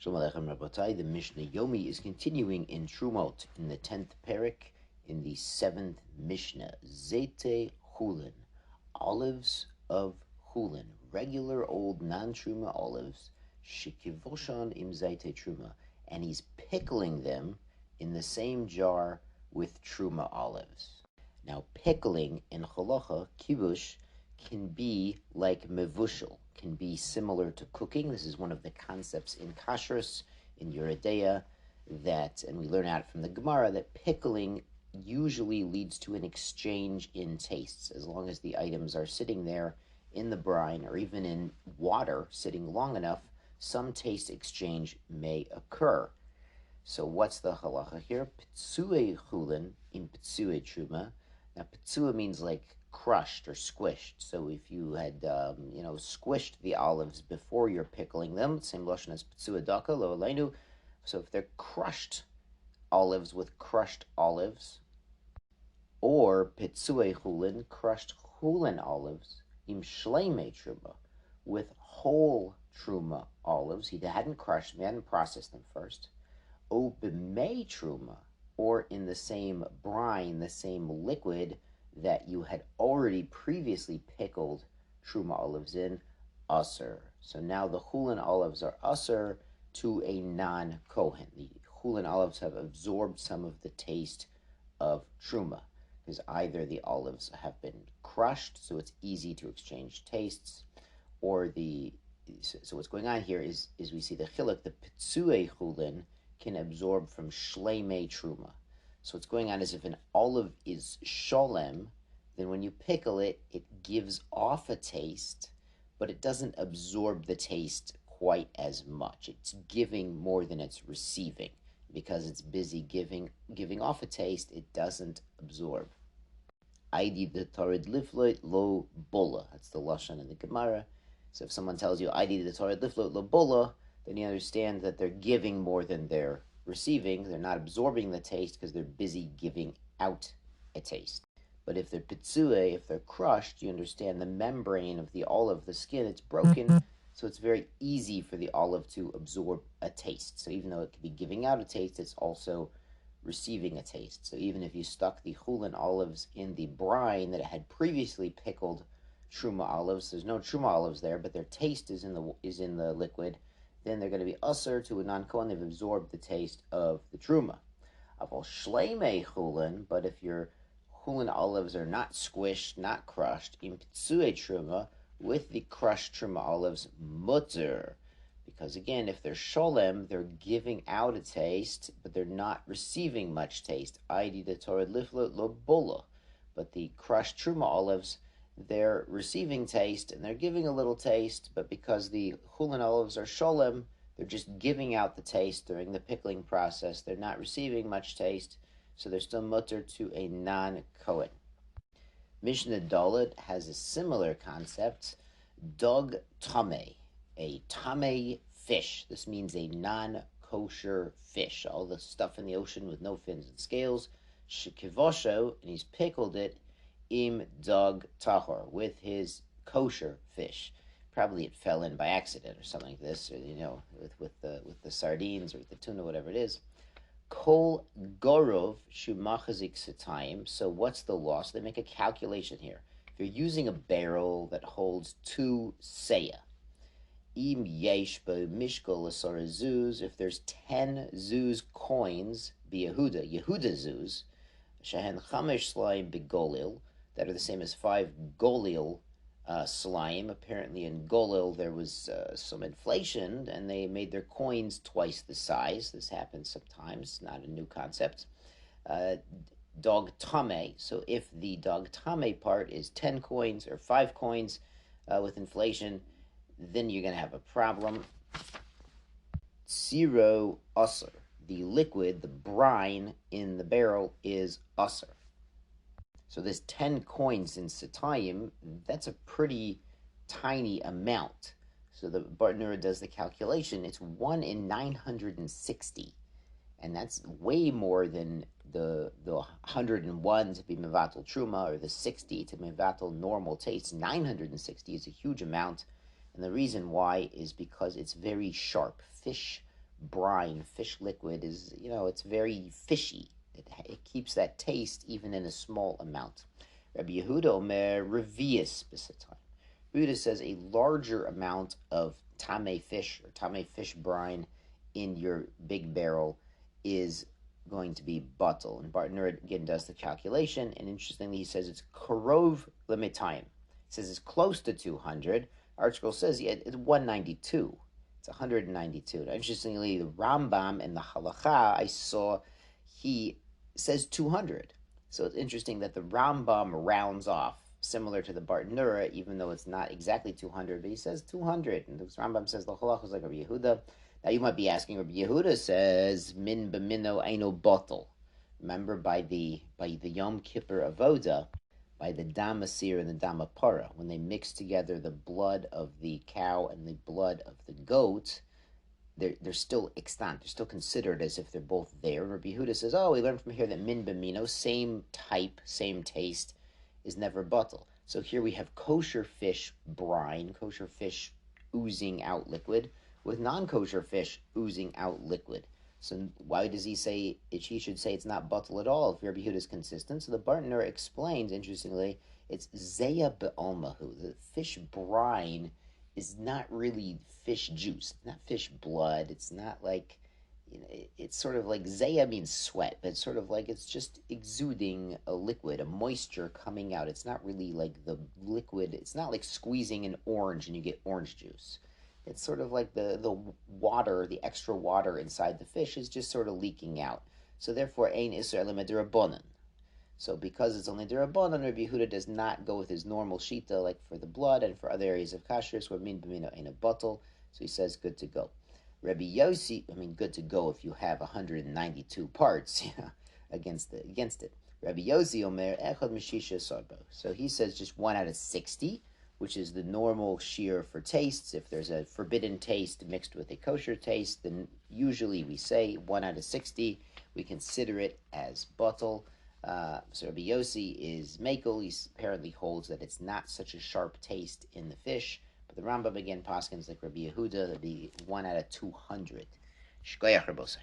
Shalom Aleichem Rabotai. The Mishnah Yomi is continuing in Terumot in the 10th parak in the 7th Mishnah. Zete Chulin, olives of Chulin, regular old non-truma olives, shikivoshan im zayte truma, and he's pickling them in the same jar with truma olives. Now pickling in halacha, kibush, can be like mevushal, can be similar to cooking. This is one of the concepts in kashrus, in Yeridea, that, and we learn out from the Gemara, that pickling usually leads to an exchange in tastes, as long as the items are sitting there in the brine or even in water, sitting long enough, some taste exchange may occur. So what's the halacha here? Pitsue chulin in pitsue truma. Now pitsua means like crushed or squished. So if you had, squished the olives before you're pickling them, same lashon as pitsua daka lo aleinu. So if they're crushed olives with crushed olives, or pitsue chulin, crushed chulin olives, im shleime truma, with whole truma olives, he hadn't crushed them, he hadn't processed them first, o b'mei truma, or in the same brine, the same liquid that you had already previously pickled truma olives in, usr. So now the chulin olives are usr to a non-kohen. The chulin olives have absorbed some of the taste of truma, because either the olives have been crushed, so it's easy to exchange tastes, or so what's going on here is we see the chiluk, the pitsue chulin can absorb from shleimei truma. So what's going on is if an olive is sholem, then when you pickle it, it gives off a taste, but it doesn't absorb the taste quite as much. It's giving more than it's receiving. Because it's busy giving off a taste, it doesn't absorb. Aidi the tarid lifloit lo bola. That's the lashon in the Gemara. So if someone tells you Aidi the tarid lifloit lo bola, then you understand that they're giving more than they're receiving. They're not absorbing the taste because they're busy giving out a taste. But if they're pitsue, if they're crushed, you understand the membrane of the olive, the skin, it's broken, so it's very easy for the olive to absorb a taste. So even though it could be giving out a taste, it's also receiving a taste. So even if you stuck the chulin olives in the brine that it had previously pickled truma olives, there's no truma olives there, but their taste is in the liquid, then they're going to be usher to a non-kohen. They've absorbed the taste of the truma. Aval shleimei chulin, but if your chulin olives are not squished, not crushed, in pitsue truma, with the crushed truma olives, mutter. Because again, if they're sholem, they're giving out a taste, but they're not receiving much taste. Aidi the torah liflot lo bola. But the crushed truma olives, they're receiving taste and they're giving a little taste, but because the chulin olives are sholem, they're just giving out the taste during the pickling process. They're not receiving much taste, so they're still mutter to a non-kohen. Mishnah Dalet has a similar concept, dog tame, a tame fish. This means a non-kosher fish. All the stuff in the ocean with no fins and scales. Shekivosho, and he's pickled it, im dog tahor, with his kosher fish. Probably it fell in by accident or something like this, or with the sardines or with the tuna, whatever it is. Kol gorov shumachazik satayim. So what's the loss? They make a calculation here. If you're using a barrel that holds 2 seah, im yesh bo mishkol asara zuz, if there's 10 zuz coins, Yehuda zuz, shehen chamesh slaim begolil, that are the same as 5 golil slime. Apparently in golil there was some inflation and they made their coins twice the size. This happens sometimes, not a new concept. Dog tame, so if the dog tame part is 10 coins or 5 coins with inflation, then you're going to have a problem. Tsiro usr, the liquid, the brine in the barrel is usr. So this 10 coins in satayim, that's a pretty tiny amount. So the Bartnura does the calculation. It's 1 in 960. And that's way more than the 101 to be mevatel truma, or the 60 to mevatel normal taste. 960 is a huge amount. And the reason why is because it's very sharp. Fish brine, fish liquid, is, it's very fishy. It keeps that taste even in a small amount. Rabbi Yehuda Omer revius b'satan. Yehuda says a larger amount of tame fish or tame fish brine in your big barrel is going to be bottle. And Bartner again does the calculation, and interestingly, he says it's karov lemitayim. He says it's close to 200. Article says it's 192. It's 192. Now, interestingly, the Rambam and the Halacha I saw, he says 200. So it's interesting that the Rambam rounds off, similar to the Bartnura, even though it's not exactly 200, but he says 200. And the Rambam says the Halacha is like Rabbi Yehuda. Now you might be asking, Rabbi Yehuda says min b'mino aino bottle. Remember, by the Yom Kippur Avoda, by the Dam Asir and the Dam Apara, when they mix together the blood of the cow and the blood of the goat, they're still extant. They're still considered as if they're both there. Rabbi Yehuda says, we learned from here that min b'mino, same type, same taste, is never bottle. So here we have kosher fish brine, kosher fish oozing out liquid, with non-kosher fish oozing out liquid. So why does he say he should say it's not bottle at all if Rabbi Yehuda is consistent? So the Bartner explains, interestingly, it's zeya be'almahu. The fish brine is not really fish juice, not fish blood. It's not like, it's sort of like zeya means sweat, but it's sort of like it's just exuding a liquid, a moisture coming out. It's not really like the liquid. It's not like squeezing an orange and you get orange juice. It's sort of like the water, the extra water inside the fish is just sort of leaking out. So therefore, ein isur elam derabanan. So because it's only derabanan, Rabbi Yehuda does not go with his normal shita, like for the blood and for other areas of kashrus, where min b'mino ain't a bottle. So he says, good to go. Rabbi Yossi, good to go if you have 192 parts against it. Rabbi Yossi Omer echad mishisha sarbo. So he says just 1 out of 60, which is the normal shear for tastes. If there's a forbidden taste mixed with a kosher taste, then usually we say 1 out of 60. We consider it as bottle. So Rabbi Yossi is mekel. He apparently holds that it's not such a sharp taste in the fish. But the Rambam again paskins like Rabbi Yehuda, that'd be 1 out of 200. Shkoyach Rabosai.